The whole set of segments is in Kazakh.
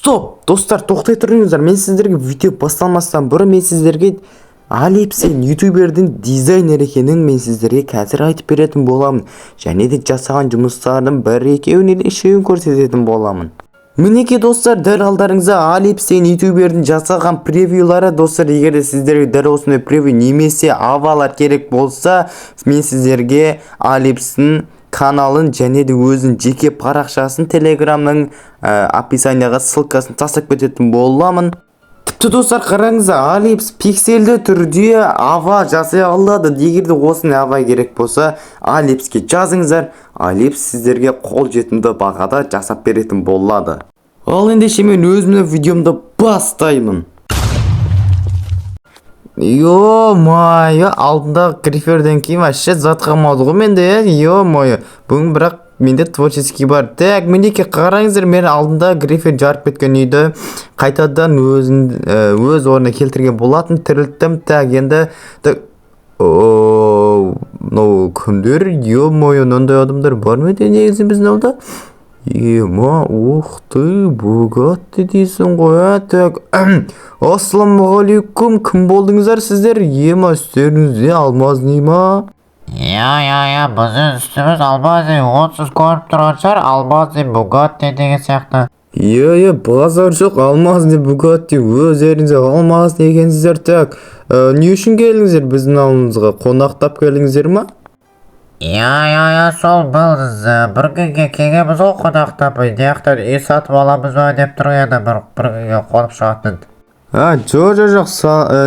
Стоп! Достар, тоқтай тұрыңыздар. Мен сіздерге видео басталмастан бұрын мен сіздерге Али Епсейн ютубердің дизайнер екенін мен сіздерге қазір айтып беретін боламын. Және де жасаған жұмыстардың бір екеуіне де үшеуін көрсететін боламын. Мінеке достар, дәл алдарыңызда Али Епсейн ютубердің жасаған превьюлары. Достар, егер де сіздерге дәл осындай превью немесе авалар керек болса, мен сіздерге Али Епсейн каналын және де өзінің жеке парақшасын телеграмның описанияға ссылкасын тастап кететін боламын. Тіпті достар, қараңыздар, Али Епсейн пиксельді түрде ава жасай алады. Егер де осындай ава керек болса, Али Епсейнге жазыңыздар. Али Епсейн сіздерге қолжетімді бағада жасап беретін болады. Ал ендеше мен өзімнің видеомды бастаймын. Йо-майо, алдында гриферден кейін вообще зат қалмады ғой менде. Йо-майо, бүгін бірақ менде творческий бар. Так, мінеке қараңыздар, мен алдында грифер жарып кеткен үйді қайтадан өз орнына келтірген болатын, тірілттім. Так, енді мынау кімдер? Йо-майо, мынандай адамдар бар ма еді негізі біздің ауылда? Ема, ух ты, Бугатти дейсің ғой. Так, ассалаумағалейкум, кім болдыңыздар сіздер? Ема, үстеріңізде алмаз не ма? Я, біздің үстіміз алмазы, онсыз көріп тұрған шығар, алмазы, Бугатти деген сияқты. Я, базар жоқ, алмазы, Бугатти, өздеріңізде алмазы екенсіздер. Так, не үшін келдіңіздер біздің ауылымызға? Қонақтап келдіңіздер ма? Я, сол біз бір күнге келгенбіз ғой қонақтап, дияқтан үй сатып аламыз ба деп тұр еді, бір күнге қонып шығатын. Жоқ,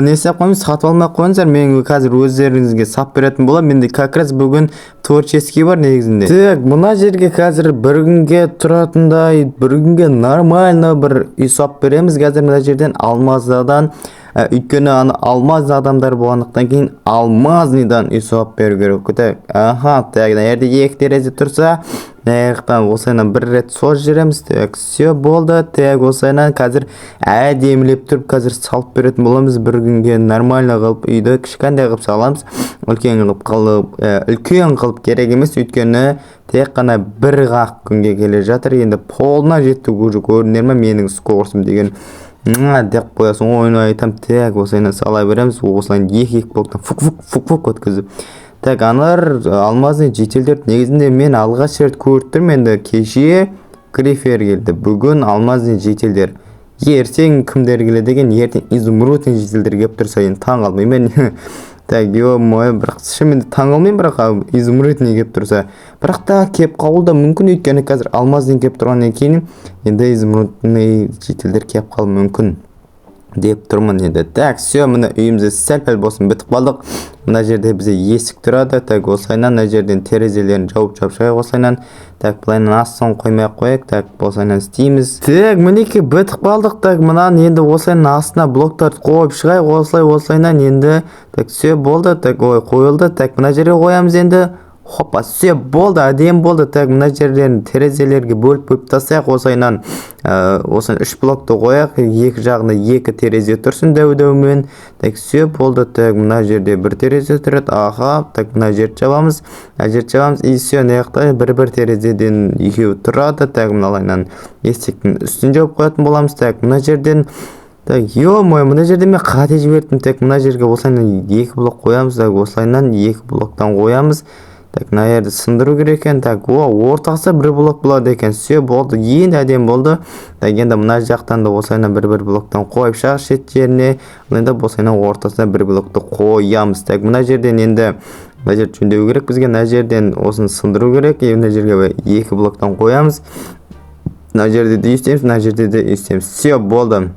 не істеп қоймыз, сатып алмай қойыңыздар, мен қазір өздеріңізге сап беретін болам. Менде как раз бүгін творческий бар негізінде. Так, мына жерге қазір бір күнге тұратындай, бір күнге нормально бір үй сап береміз. Қазір мына жерден алмаздан, өйткені алмаз адамдар болғандықтан кейін алмазнидан үй сап беру керек. Так, ерде екі терезе тұрса, аяқтан осайынан бір рет сол жереміз. Так, все болды. Так, осайынан қазір әдемілеп тұрып қазір салып беретін боламыз. Бір күнге нормально қылып үйді кішкентай қылып саламыз. Үлкен қылып керек емес, өйткені тек қана бір ақ күнге келе жатыр. Енді полына жетті көрінер ме менің скорсым деген деп қоясын, ойын айтам. Так, осайынан сала береміз. Осылайын екі блоктан фук өткізіп. Так, аналар алмазный жетелдер негізінде мен алғаш рет көріп тұрмын. Енді кеше грифер келді, бүгін алмазный жетелдер. Ертең кімдер келеді деген, ертең изумрудный жетелдер келіп тұрса, енді таң қалмаймын мен. Так, йо-майо, бірақ шынымен таң қалмаймын, бірақ изумрудный келіп тұрса. Бірақ та кеп қалуы мүмкін, өйткені қазір алмазный келіп тұрғаннан кейін енді изумрудный жетелдер кеп қалуы мүмкін деп тұрмын енді. Так, все, мына үйімізде сәл-пәл болсын бітіп қалдық. Мына жерде бізде есік тұрады. Так, осылайынан мына жерден терезелерін жауып шығайық осылайынан. Так, былайынан астын қоймай қояйық. Так, осылайынан істейміз. Так, мінеке бітіп қалдық. Так, мынаны енді осылайынан астына блоктарды қойып шығайық. Осылайынан енді. Так, все болды. Так, қойылды. Так, мына жерге қоямыз енді. Хопа, все болды, әдем болды. Так, мына жерден терезелерге бөліп тастайық. Осылайынан үш блокты қояйық. Екі жағында екі терезе тұрсын дәу-дәумен. Так, все болды. Так, мына жерде бір терезе тұрады. Аха, так, мына жерді жабамыз. И все, неяқта бір терезеден екеуі тұрады. Так, мыналайынан есіктің үстін жауып қоятын боламыз. Так, мына жерден. Так, йо-майо, мына жерде мен қате жібердім. Так, мына жерге осылайынан екі блок қоямыз. Так, осылайынан екі блоктан қоямыз. Так, мына жерді сындыру керек екен. Так, ортасы бір блок болады екен. Все болды, енді әдем болды. Так, енді мына жақтан да осылайынан бір блоктан қойып шығар шет жеріне. Енді осылайынан ортасына бір блокты қоямыз. Так, мына жерден енді мына жерді жөндеу керек бізге. Мына жерден осыны сындыру керек. Мына жерге екі блоктан қоямыз. Мына жерде де істейміз, мына жерде де істейміз. Все болды.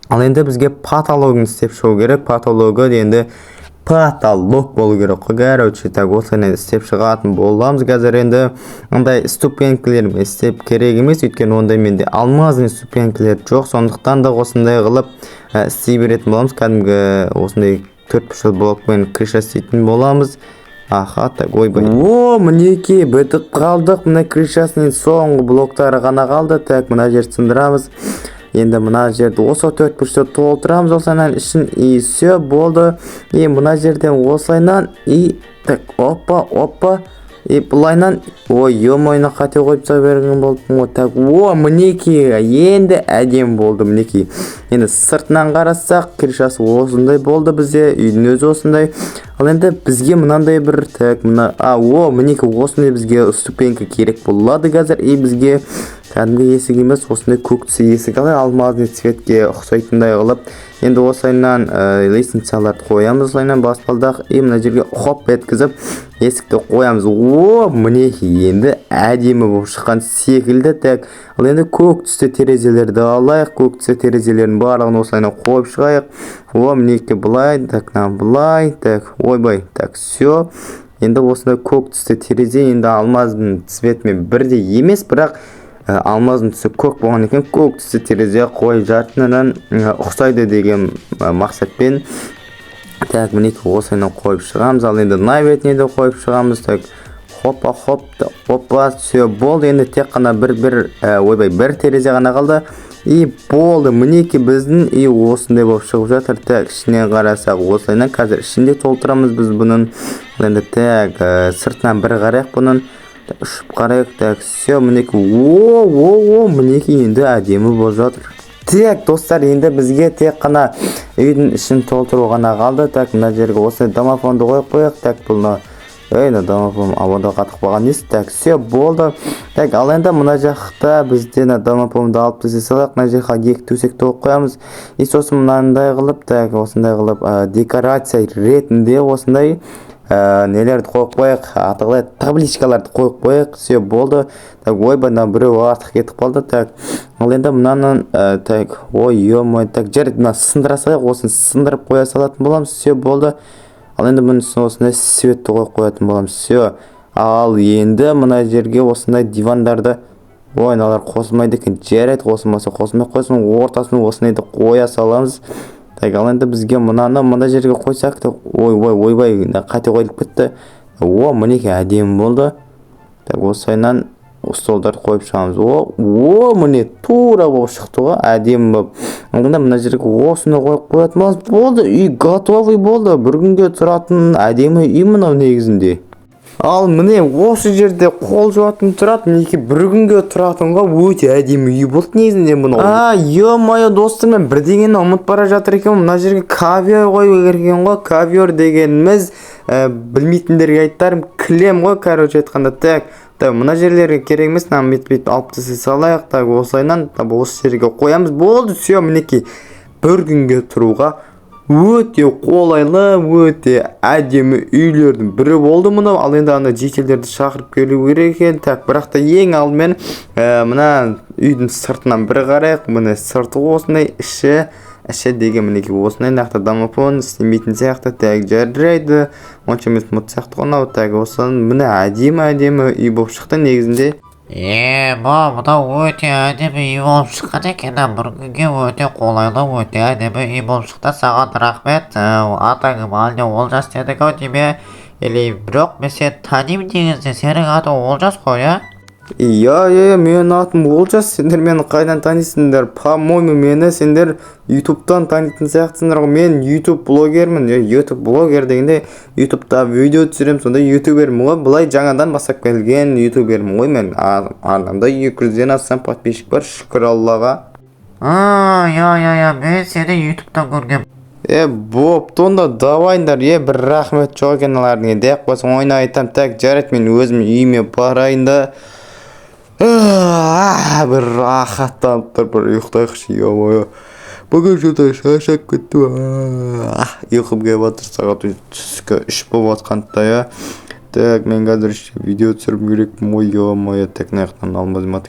Ал енді бізге потологын істеп шығу керек. Потологы енді потолок болу керек қой. Короче, так, осыны істеп шығатын боламыз. Қазір енді ондай ступенькілер істеп керек емес, өйткені ондай менде алмазный ступенькілер жоқ. Сондықтан да осындай қылып істей беретін боламыз. Кәдімгі осындай 4 блокпен крыша істейтін боламыз. Аха, так, ойбай. Мінеке бітіп қалдық. Мына крышасының соңғы блоктары ғана қалды. Так, мына жерді сындырамыз. Енді мына жерді осы 4 толтырамыз осылайынан ішін. И все болды. И мына жерден осылайынан. И так, опа. былайнан ой ё-мойны қате қойып тастап берген болдым ғой. Так мінекей енді әдем болды мінекей. Енді сыртынан қарасақ крышасы осындай болды бізде, үйдің өзі осындай. Ал енді бізге мынандай бір мінекей осындай бізге ступенька керек болады қазір. Бізге кәдімгі есік емес, осындай көк түсі есік алмазный цветке ұқсайтындай қылып. Енді осылайынан лестницаларды қоямыз, осылайынан баспалдақ. Мына жерге хоп еткізіп есікті қоямыз. Мінекей енді әдемі болып шыққан секілді. Так, ал енді көк түсті терезелерді алайық. Көк түсті терезелердің барлығын осылайынан қойып шығайық. Мінекей былай, так, былай, так, ойбай, так, все. Енді осындай көк түсті терезе енді алмаздың цветімен бірде емес, бірақ алмаздың түсі көк болған екен, көк түсті терезе қой жартынан ұқсайды деген мақсатпен. Так, мінекей осылайынан қойып шығамыз. Ал енді мына бетіне де қойып шығамыз. Так, хоппа, все болды. Енді тек қана бір терезе ғана қалды. Болды. Мінекей біздің осындай болып шығып жатыр. Так, ішінен қарасақ осылайынан қазір ішінде толтырамыз біз бұның. Енді так, сыртынан бір қарайық бұның. Ұшып қарайық. Так, все, мінекей. Мінекей енді әдемі болып жатыр. Так, достар, енді бізге тек қана үйдің ішін толтыру ғана қалды. Так, мына жерге осы домофонды қойып қояйық. Так, бұны домофон ауада қатып қалған несі. Так, все болды. Так, ал енді мына жақта бізден домофонды алып тастай салайық. Мына жаққа екі төсекті қойып қоямыз. Сосын мынандай қылып, так, осындай қылып декорация ретінде осындай нелерді қойып қояйық, атығылай табличкаларды қойып қояйық. Все болды. Так, ойбайдан біреу артық кетіп қалды. Так, ал енді мынаны так, так, жерді сындыра салайық, осыны сындырып қоя салатын боламыз. Все болды. Ал енді бұның үстіне осындай светті қойып қоятын боламыз. Все. Ал енді мына жерге осындай дивандарды мыналар қосылмайды екен. Жарайды, қосылмаса қосылмай қойсын, ортасын осындайды қоя саламыз. Так, ал енді бізге мына жерге қойсақ та ойбай қате қойылып кетті. Мінекей әдемі болды. Так, осылайынан столдарды қойып шығамыз. Міне тура болып шықты ғой, әдемі болып. Онда мына жерге осыны қойып қоятын боламыз. Болды, үй готовый болды. Бір күнге тұратын әдемі үй мынау негізінде. Ал міне осы жерде қол жуатын тұрады, мінекей бір күнге тұратынға өте әдемі үй болды негізінде мынау. Ё-мое, достар, мен бірдеңені ұмытып бара жатыр екен. Мына жерге ковер қою керек екен ғой. Ковер дегеніміз білмейтіндерге айтарым, кілем ғой, короче айтқанда. Так, мына жерлерге керек емес, бет алып тастай салайық. Так, осылайынан осы жерге қоямыз. Болды, все, мінекей бір күнге тұруға өте қолайлы, өте әдемі үйлердің бірі болды мынау. Ал енді ана жекелерді шақырып келу керек екен. Так, бірақ та ең алдымен мына үйдің сыртынан бір қарайық. Міне сырты осындай, іші деген мінекей осындай нақты домофон істемейтін сияқты. Так, жарайды. Онша емес сияқты ғана. Так, осыны міне әдемі үй болып шықты негізінде. Мынау өте әдемі үй болып шыққан екен. Бір күнге өте қолайлы, өте әдемі үй болып шықты. Саған рахмет. Атаңым әлде Олжас дедік ау деме? Бірақ мен сені танимын негізінде. Сенің атың Олжас қой, менің атым Олжас. Сендер мені қайдан танисыңдар? По-моему, мені сендер ютубтан танитын сияқтысыңдар ғой. Мен ютуб блогермін. Ютуб блогер дегенде ютубта видео түсірем, сонда ютубермін ғой. Бұлай жаңадан бастап келген ютубермін ғой. Мен арнамда 200-ден астам подписчик бар, шүкір Аллаға. Мен сені ютубтан көргем. Бопты, онда давайындар. Бір рахмет жоқ екен алардың. Деп қойсын ойна айтам. Так, жарайды, мен өзім үйіме барайын да. Бір рахаттанып тұр, бір ұйықтайықшы. Бүгін жота шашақ кетті. Ұйқым келіп жатыр, сағат түскі 3 болып жатқанда. Так, мен қазір видео түсіріп керекпін. Так, наяқтан алмадым.